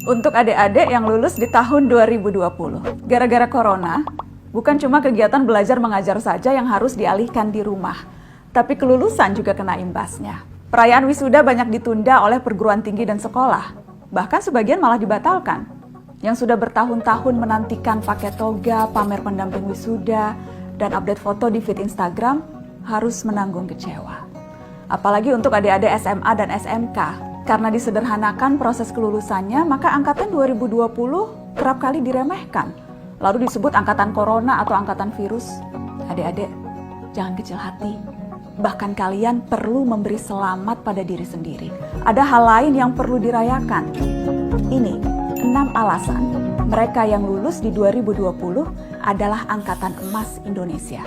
Untuk adik-adik yang lulus di tahun 2020, gara-gara corona, bukan cuma kegiatan belajar mengajar saja yang harus dialihkan di rumah, tapi kelulusan juga kena imbasnya. Perayaan wisuda banyak ditunda oleh perguruan tinggi dan sekolah, bahkan sebagian malah dibatalkan. Yang sudah bertahun-tahun menantikan pakai toga, pamer pendamping wisuda, dan update foto di feed Instagram, harus menanggung kecewa. Apalagi untuk adik-adik SMA dan SMK. Karena disederhanakan proses kelulusannya, maka angkatan 2020 kerap kali diremehkan. Lalu disebut angkatan corona atau angkatan virus. Adik-adik, jangan kecil hati. Bahkan kalian perlu memberi selamat pada diri sendiri. Ada hal lain yang perlu dirayakan. Ini 6 alasan mereka yang lulus di 2020 adalah angkatan emas Indonesia.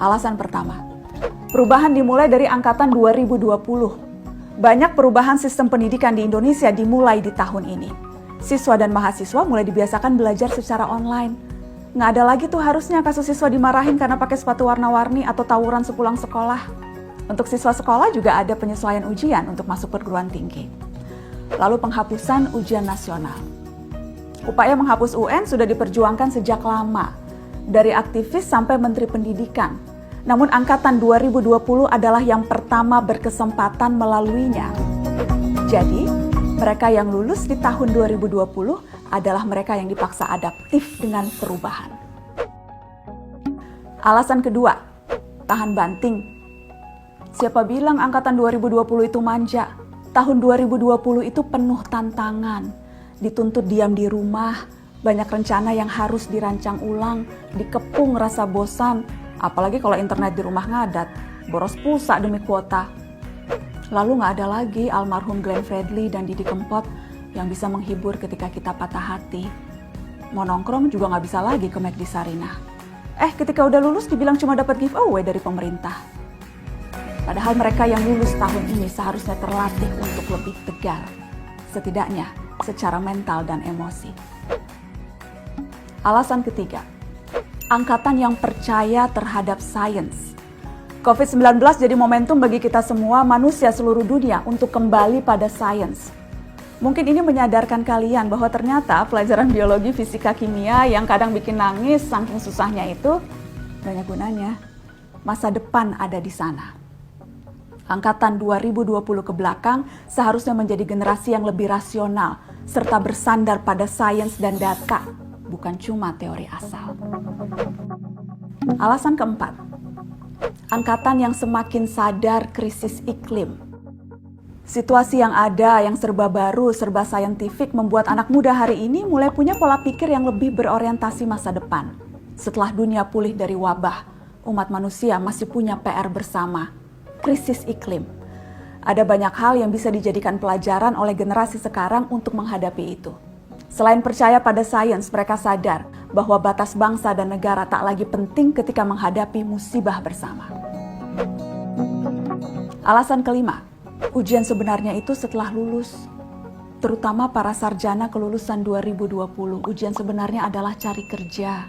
Alasan pertama, perubahan dimulai dari angkatan 2020. Banyak perubahan sistem pendidikan di Indonesia dimulai di tahun ini. Siswa dan mahasiswa mulai dibiasakan belajar secara online. Nggak ada lagi tuh harusnya kasus siswa dimarahin karena pakai sepatu warna-warni atau tawuran sepulang sekolah. Untuk siswa sekolah juga ada penyesuaian ujian untuk masuk perguruan tinggi. Lalu penghapusan ujian nasional. Upaya menghapus UN sudah diperjuangkan sejak lama, dari aktivis sampai Menteri Pendidikan. Namun angkatan 2020 adalah yang pertama berkesempatan melaluinya. Jadi, mereka yang lulus di tahun 2020 adalah mereka yang dipaksa adaptif dengan perubahan. Alasan kedua, tahan banting. Siapa bilang angkatan 2020 itu manja? Tahun 2020 itu penuh tantangan. Dituntut diam di rumah, banyak rencana yang harus dirancang ulang, dikepung rasa bosan, apalagi kalau internet di rumah ngadat, boros pulsa demi kuota. Lalu nggak ada lagi almarhum Glenn Fredly dan Didi Kempot yang bisa menghibur ketika kita patah hati. Mau nongkrong juga nggak bisa lagi ke McD Sarinah. Ketika udah lulus dibilang cuma dapat giveaway dari pemerintah. Padahal mereka yang lulus tahun ini seharusnya terlatih untuk lebih tegar. Setidaknya secara mental dan emosi. Alasan ketiga, angkatan yang percaya terhadap sains. COVID-19 jadi momentum bagi kita semua manusia seluruh dunia untuk kembali pada sains. Mungkin ini menyadarkan kalian bahwa ternyata pelajaran biologi, fisika, kimia yang kadang bikin nangis saking susahnya itu banyak gunanya. Masa depan ada di sana. Angkatan 2020 ke belakang seharusnya menjadi generasi yang lebih rasional serta bersandar pada sains dan data, bukan cuma teori asal. Alasan keempat, angkatan yang semakin sadar krisis iklim. Situasi yang ada, yang serba baru, serba saintifik membuat anak muda hari ini mulai punya pola pikir yang lebih berorientasi masa depan. Setelah dunia pulih dari wabah, umat manusia masih punya PR bersama, krisis iklim. Ada banyak hal yang bisa dijadikan pelajaran oleh generasi sekarang untuk menghadapi itu. Selain percaya pada sains, mereka sadar bahwa batas bangsa dan negara tak lagi penting ketika menghadapi musibah bersama. Alasan kelima, ujian sebenarnya itu setelah lulus. Terutama para sarjana kelulusan 2020, ujian sebenarnya adalah cari kerja.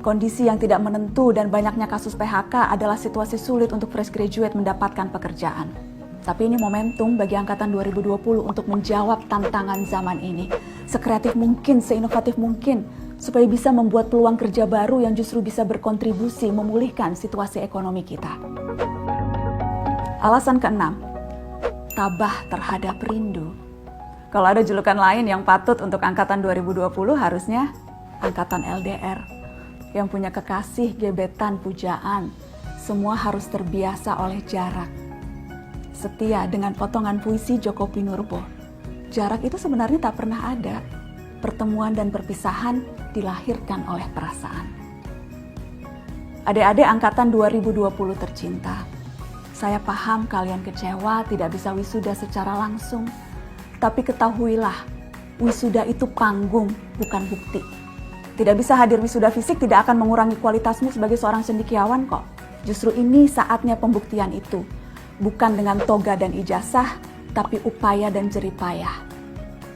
Kondisi yang tidak menentu dan banyaknya kasus PHK adalah situasi sulit untuk fresh graduate mendapatkan pekerjaan. Tapi ini momentum bagi angkatan 2020 untuk menjawab tantangan zaman ini. Sekreatif mungkin, seinovatif mungkin, supaya bisa membuat peluang kerja baru yang justru bisa berkontribusi memulihkan situasi ekonomi kita. Alasan keenam, tabah terhadap rindu. Kalau ada julukan lain yang patut untuk angkatan 2020 harusnya angkatan LDR. Yang punya kekasih, gebetan, pujaan, semua harus terbiasa oleh jarak. Setia dengan potongan puisi Djoko Pinurbo. Jarak itu sebenarnya tak pernah ada. Pertemuan dan perpisahan dilahirkan oleh perasaan. Adik-adik angkatan 2020 tercinta, saya paham kalian kecewa tidak bisa wisuda secara langsung. Tapi ketahuilah, wisuda itu panggung, bukan bukti. Tidak bisa hadir wisuda fisik tidak akan mengurangi kualitasmu sebagai seorang cendekiawan kok. Justru ini saatnya pembuktian itu. Bukan dengan toga dan ijazah, tapi upaya dan jeripayah.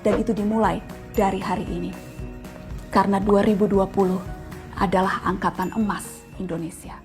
Dan itu dimulai dari hari ini. Karena 2020 adalah angkatan emas Indonesia.